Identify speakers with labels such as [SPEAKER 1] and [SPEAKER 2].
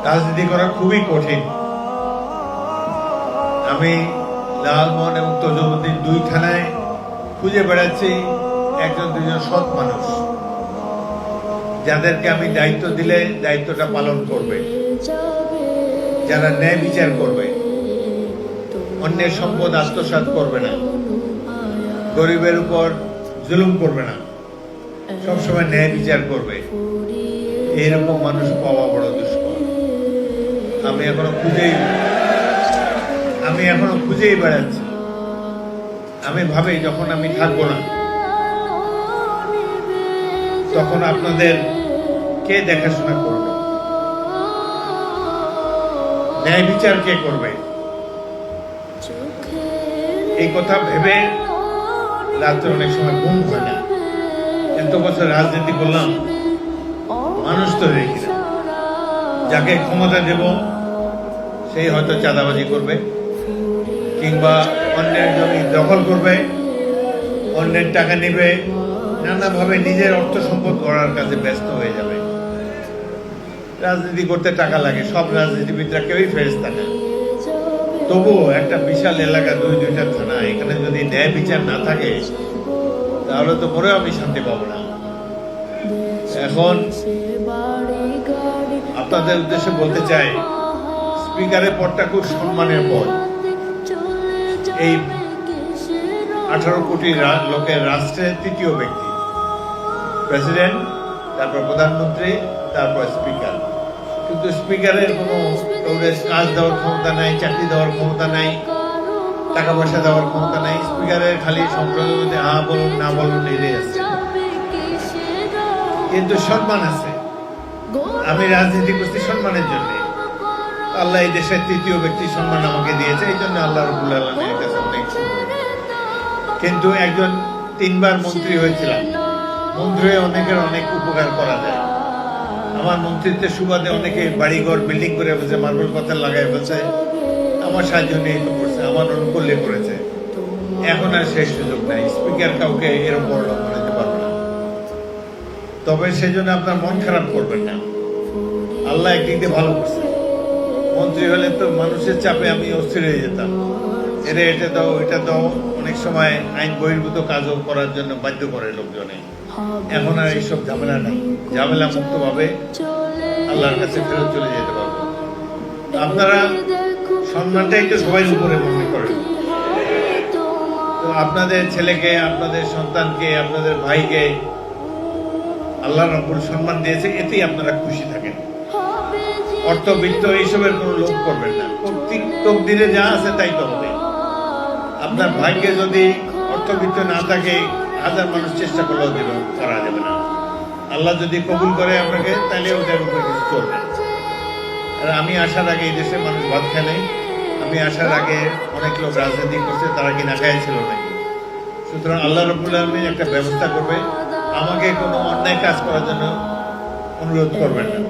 [SPEAKER 1] রাজনীতি করা খুবই কঠিন। আমি লালমোহন এবং তজুমুদ্দিন দুই থানায় খুঁজে বেড়াচ্ছি একজন দুজন সৎ মানুষ, যাদেরকে আমি দায়িত্ব দিলে দায়িত্বটা পালন করবে, যারা ন্যায় বিচার করবে, অন্যের সম্পদ আত্মসাৎ করবে না, গরিবের উপর জুলুম করবে না, সবসময় ন্যায় বিচার করবে। এইরকম মানুষ পাওয়া বড় দুষ্কর। আমি এখনো খুঁজেই বেড়াচ্ছি। আমি ভাবি যখন আমি থাকবো না, তখন আপনাদের কে দেখাশোনা করবে, ন্যায় বিচার কে করবে? এই কথা ভেবে রাত্রে অনেক সময় ঘুম হয় না। এত বছর রাজনীতি করলাম, মানুষ তো দেখি না। যাকে ক্ষমতা দেব সেই হয়তো চাঁদাবাজি করবে, কিংবা অন্যের জমি দখল করবে, অন্যের টাকা নেবে, নানাভাবে নিজের অর্থ সম্পদ গড়ার কাজে ব্যস্ত হয়ে যাবে। রাজনীতি করতে টাকা লাগে, সব রাজনীতিবিদরা কেউই ফেরেশতা না। তবুও একটা বিশাল এলাকা, দুইটা থানা, এখানে যদি ন্যায় বিচার না থাকে তাহলে তো পরেও আমি শান্তি পাবো না। এখন আপনাদের উদ্দেশ্যে বলতে চাই, স্পিকারের পদটা খুব সম্মানের পদ। এই 18 কোটি লোকের রাষ্ট্রের তৃতীয় ব্যক্তি, প্রেসিডেন্ট, তারপর প্রধানমন্ত্রী, তারপর স্পিকার। কিন্তু স্পিকারের কোনো কাজ দেওয়ার ক্ষমতা নাই, চাকরি দেওয়ার ক্ষমতা নাই, টাকা পয়সা দেওয়ার ক্ষমতা নাই। স্পিকারের খালি সংসদে হ্যাঁ বলুন না বলুন এটাই আছে, কিন্তু সম্মান আছে। আমি রাজনীতি করছি সম্মানের জন্য। আল্লাহ এই দেশের তৃতীয় ব্যক্তির সম্মান আমাকে দিয়েছে, এই জন্য আল্লাহ রাব্বুল আলামিনের কাছে অনেক শুকর। কিন্তু একজন 3 বার মন্ত্রী হয়েছিলাম। মন্ত্রী হয়ে অনেকের অনেক উপকার করা যায়। আমার মন্ত্রিত্বের সুবাদে অনেকে বাড়িঘর বিল্ডিং করে ফেলছে, মার্বেল পাথর লাগাই ফেলছে, আমার সাহায্য নিয়ে তো করছে, আমার অনুকূল্যে করেছে। এখন আর শেষ সুযোগ নাই। স্পিকার কাউকে এরকম বড় লোক বানাতে পারবে না। তবে সেজন্য আপনার মন খারাপ করবেন না। আল্লাহ একদিক দিয়ে ভালো করছে। মন্ত্রী হলে তো মানুষের চাপে আমি অস্থির হয়ে যেতাম, এটা দাও এটা দাও। অনেক সময় আইন বহির্ভূত কাজও করার জন্য বাধ্য করে লোকজনে। এখন আর এইসব ঝামেলা নেই, ঝামেলা মুক্ত ভাবে আল্লাহর কাছে ফেরত চলে যেতে পারবো। আপনারা সম্মানটাই তো সবাই উপরে মনে করেন। তো আপনাদের ছেলেকে, আপনাদের সন্তানকে, আপনাদের ভাইকে আল্লাহ রাব্বুল সম্মান দিয়েছে, এতেই আপনারা খুশি থাকেন। অর্থবিত্ত এইসবের কোনো লোভ করবেন না। প্রত্যেক তকদিরে যা আছে তাই তো হবে। আপনার ভাগ্যে যদি অর্থবিত্ত না থাকে, 1000 মানুষ চেষ্টা করলেও করা যাবে না। আল্লাহ যদি কবুল করে আপনাকে, তাহলে ওটার উপরে কিছু চলবে। আর আমি আসার আগে এই দেশে মানুষ ভাত খায় নাই। আমি আসার আগে অনেক লোক রাজনীতি করছে, তারা কি না খাইছিল নাকি? সুতরাং আল্লাহ রাব্বুল আলামিন একটা ব্যবস্থা করবে। আমাকে কোনো অন্যায় কাজ করার জন্য অনুরোধ করবেন না।